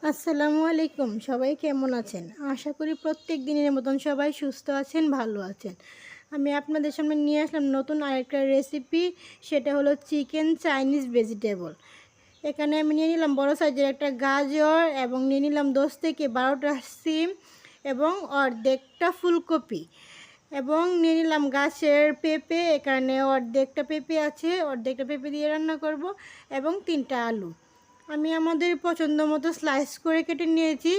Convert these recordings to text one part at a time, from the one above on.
আসসালামু আলাইকুম। সবাই কেমন আছেন? আশা করি প্রত্যেক দিনের মতন সবাই সুস্থ আছেন, ভালো আছেন। আমি আপনাদের সামনে নিয়ে আসলাম নতুন আরেকটা রেসিপি। সেটা হলো চিকেন চাইনিজ ভেজিটেবল। এখানে আমি নিয়ে নিলাম বড় সাইজের একটা গাজর এবং নিয়ে নিলাম 10 থেকে 12টা সিম এবং অর্ধেকটা ফুলকপি এবং নিয়ে নিলাম গাছের পেঁপে। এখানে অর্ধেকটা পেঁপে আছে, অর্ধেকটা পেঁপে দিয়ে রান্না করব এবং 3টা আলু আমি আমাদের পছন্দ মতো স্লাইস করে কেটে নিয়েছি।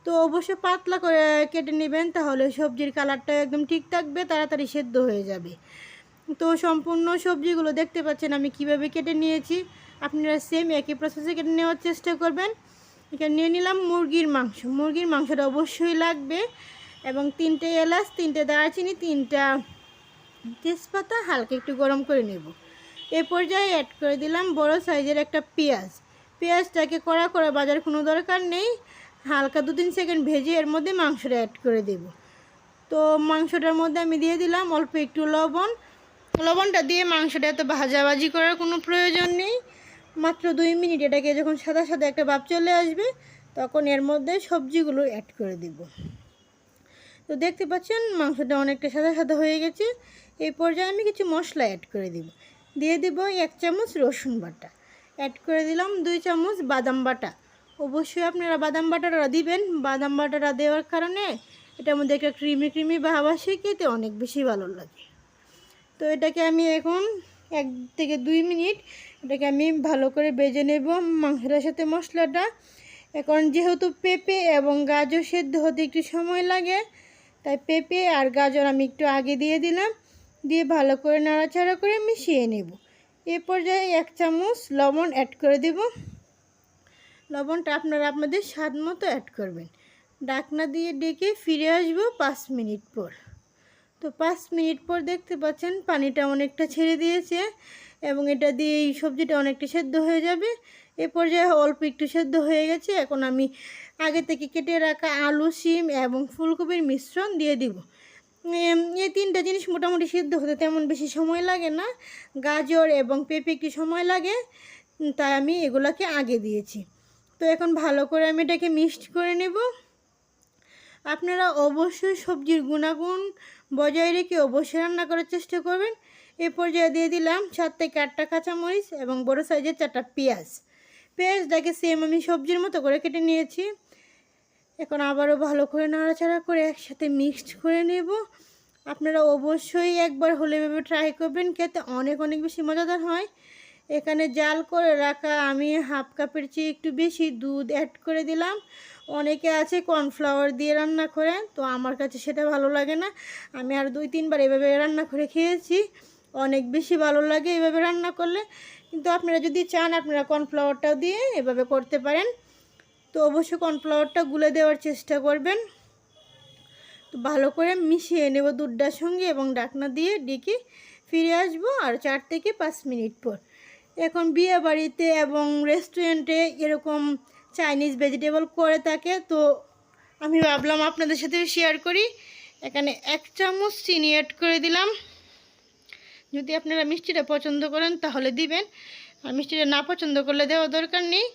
তো অবশ্যই পাতলা করে কেটে নেবেন, তাহলে সবজির কালারটা একদম ঠিক থাকবে, তাড়াতাড়ি সেদ্ধ হয়ে যাবে। তো সম্পূর্ণ সবজিগুলো দেখতে পাচ্ছেন আমি কিভাবে কেটে নিয়েছি। আপনারা সেম একই প্রসেসে কেটে নেওয়ার চেষ্টা করবেন। এখানে নিয়ে নিলাম মুরগির মাংস। মুরগির মাংসটা অবশ্যই লাগবে এবং 3টে এলাচ, 3টে দারচিনি, 3টা তেজপাতা হালকা একটু গরম করে নেব। এ পর্যায়ে অ্যাড করে দিলাম বড় সাইজের একটা পেঁয়াজ। পেঁয়াজটাকে কড়া করে ভাজার কোনো দরকার নেই, হালকা 2-3 সেকেন্ড ভেজে এর মধ্যে মাংসটা অ্যাড করে দেব। তো মাংসটার মধ্যে আমি দিয়ে দিলাম অল্প একটু লবণ। লবণটা দিয়ে মাংসটা এত ভাজাভাজি করার কোনো প্রয়োজন নেই। মাত্র 2 মিনিট এটাকে যখন সাদা সাদা একটা ভাব চলে আসবে তখন এর মধ্যে সবজিগুলো অ্যাড করে দেব। তো দেখতে পাচ্ছেন মাংসটা অনেকটা সাদা সাদা হয়ে গেছে। এই পর্যায়ে আমি কিছু মশলা অ্যাড করে দেব। দিয়ে দেব 1 চামচ রসুন বাটা, অ্যাড করে দিলাম 2 চামচ বাদাম বাটা। অবশ্যই আপনারা বাদাম বাটাটা দিবেন। বাদাম বাটাটা দেওয়ার কারণে এটার মধ্যে একটা ক্রিমি ভাব আসে, খেতে অনেক বেশি ভালো লাগে। তো এটাকে আমি এখন 1 থেকে 2 মিনিট এটাকে আমি ভালো করে ভেজে নেব মাংসটার সাথে মশলাটা। এখন যেহেতু পেঁপে এবং গাজর সেদ্ধ হতে একটু সময় লাগে, তাই পেঁপে আর গাজর আমি একটু আগে দিয়ে দিলাম, দিয়ে ভালো করে নাড়াচাড়া করে মিশিয়ে নেব। এ পর্যায়ে 1 চামচ লবণ অ্যাড করে দেব। লবণটা আপনারা আপনাদের স্বাদ মতো অ্যাড করবেন। ঢাকনা দিয়ে ডেকে ফিরে আসবো 5 মিনিট পর। তো 5 মিনিট পর দেখতে পাচ্ছেন পানিটা অনেকটা ছেড়ে দিয়েছে এবং এটা দিয়ে এই সবজিটা অনেকটা সেদ্ধ হয়ে যাবে। এ পর্যায়ে অল্প একটু সেদ্ধ হয়ে গেছে। এখন আমি আগে থেকে কেটে রাখা আলু, সিম এবং ফুলকপির মিশ্রণ দিয়ে দিব। এই 3টা জিনিস মোটামুটি সিদ্ধ হতে তেমন বেশি সময় লাগে না। গাজর এবং পেঁপে একটু সময় লাগে, তাই আমি এগুলোকে আগে দিয়েছি। তো এখন ভালো করে আমি এটাকে মিক্সড করে নেব। আপনারা অবশ্যই সবজির গুণাগুণ বজায় রেখে অবশ্যই রান্না করার চেষ্টা করবেন। এ পর্যায়ে দিয়ে দিলাম 7 থেকে 8টা কাঁচামরিচ এবং বড় সাইজের 4টা পেঁয়াজ। পেঁয়াজটাকে সেম আমি সবজির মতো করে কেটে নিয়েছি। এখন আবারও ভালো করে নাড়াচাড়া করে একসাথে মিক্সড করে নেব। আপনারা অবশ্যই একবার হলে এভাবে ট্রাই করবেন, খেতে অনেক বেশি মজাদার হয়। এখানে জাল করে রাখা আমি 1/2 কাপের চেয়ে একটু বেশি দুধ অ্যাড করে দিলাম। অনেকে আছে কর্নফ্লাওয়ার দিয়ে রান্না করে, তো আমার কাছে সেটা ভালো লাগে না। আমি আর 2-3 বার এভাবে রান্না করে খেয়েছি, অনেক বেশি ভালো লাগে এভাবে রান্না করলে। কিন্তু আপনারা যদি চান আপনারা কর্নফ্লাওয়ারটাও দিয়ে এভাবে করতে পারেন। তো অবশ্যই কর্নফ্লাওয়ারটা গুলে দেওয়ার চেষ্টা করবেন। তো ভালো করে মিশিয়ে নেব দুধটার সঙ্গে এবং ঢাকনা দিয়ে ডেকে ফিরে আসব আর 4 থেকে 5 মিনিট পর। এখন বিয়ে বাড়িতে এবং রেস্টুরেন্টে এরকম চাইনিজ ভেজিটেবল করে থাকে, তো আমি ভাবলাম আপনাদের সাথে শেয়ার করি। এখানে 1 চামচ চিনি অ্যাড করে দিলাম। যদি আপনারা মিষ্টিটা পছন্দ করেন তাহলে দিবেন, আর মিষ্টিটা না পছন্দ করলে দেওয়ার দরকার নেই।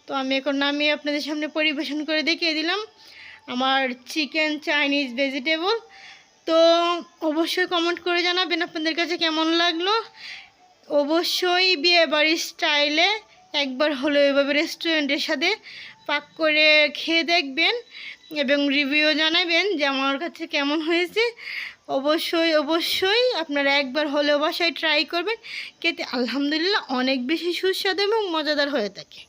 তো আমি এখন নামিয়ে আপনাদের সামনে পরিবেশন করে দেখিয়ে দিলাম আমার চিকেন চাইনিজ ভেজিটেবল। তো অবশ্যই কমেন্ট করে জানাবেন আপনাদের কাছে কেমন লাগলো। অবশ্যই বিয়ে বাড়ির স্টাইলে একবার হলো এভাবে রেস্টুরেন্টের সাথে পাক করে খেয়ে দেখবেন এবং রিভিউ জানাবেন যে আমার কাছে কেমন হয়েছে। অবশ্যই আপনারা একবার হলেও বাসায় ট্রাই করবেন, খেতে আলহামদুলিল্লাহ অনেক বেশি সুস্বাদু এবং মজাদার হয়ে থাকে।